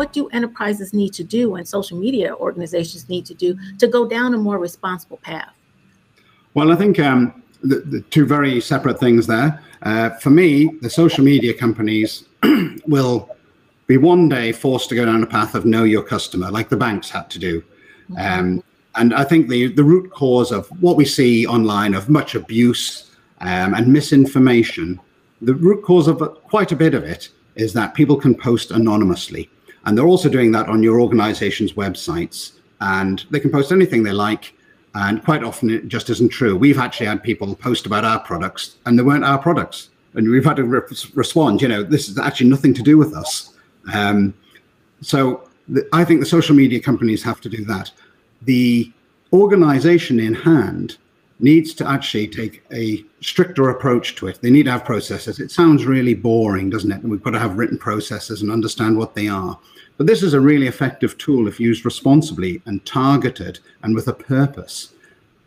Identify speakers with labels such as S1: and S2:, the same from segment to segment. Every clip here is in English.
S1: what do enterprises need to do and social media organizations need to do to go down a more responsible path?
S2: Well, I think the two very separate things there. For me, the social media companies will be one day forced to go down a path of know your customer, like the banks had to do. And I think the root cause of what we see online of much abuse and misinformation, the root cause of quite a bit of it is that people can post anonymously. And they're also doing that on your organization's websites. And they can post anything they like. And quite often it just isn't true. We've actually had people post about our products and they weren't our products. And we've had to respond, you know, this is actually nothing to do with us. I think the social media companies have to do that. The organization in hand needs to actually take a stricter approach to it. They need to have processes. It sounds really boring, doesn't it? And we've got to have written processes and understand what they are. But this is a really effective tool if used responsibly and targeted and with a purpose.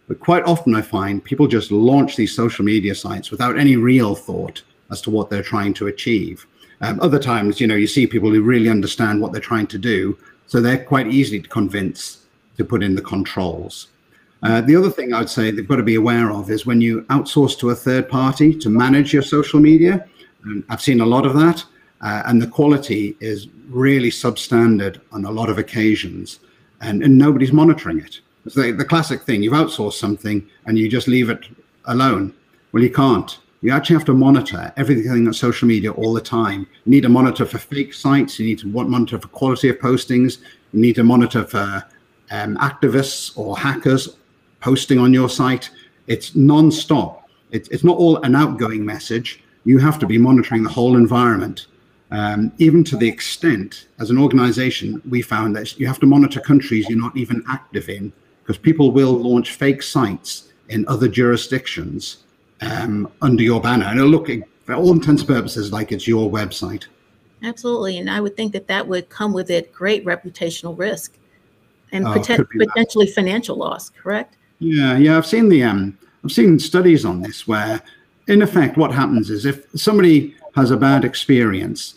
S2: But quite often I find people just launch these social media sites without any real thought as to what they're trying to achieve. Other times, you know, you see people who really understand what they're trying to do, so they're quite easy to convince to put in the controls. The other thing I'd say they've got to be aware of is when you outsource to a third party to manage your social media, I've seen a lot of that, and the quality is really substandard on a lot of occasions, and nobody's monitoring it. It's the classic thing, you've outsourced something and you just leave it alone. Well, you can't. You actually have to monitor everything on social media all the time. You need to monitor for fake sites. You need to monitor for quality of postings. You need to monitor for activists or hackers posting on your site. It's non-stop. It's not all an outgoing message. You have to be monitoring the whole environment. Even to the extent, as an organization, we found that you have to monitor countries you're not even active in, because people will launch fake sites in other jurisdictions under your banner. And it'll look, for all intents and purposes, like it's your website.
S1: Absolutely. And I would think that that would come with it great reputational risk and potentially financial loss, correct?
S2: Yeah. I've seen studies on this where, in effect, what happens is if somebody has a bad experience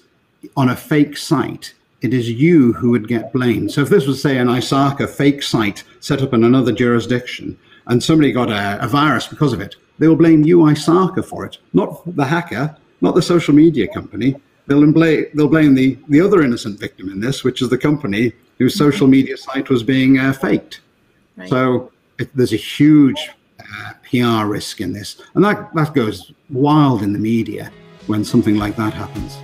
S2: on a fake site, it is you who would get blamed. So if this was, say, an ISACA fake site set up in another jurisdiction and somebody got a virus because of it, they will blame you, ISACA, for it, not the hacker, not the social media company. They'll blame the other innocent victim in this, which is the company whose social media site was being faked. Right. So there's a huge PR risk in this. And that goes wild in the media when something like that happens.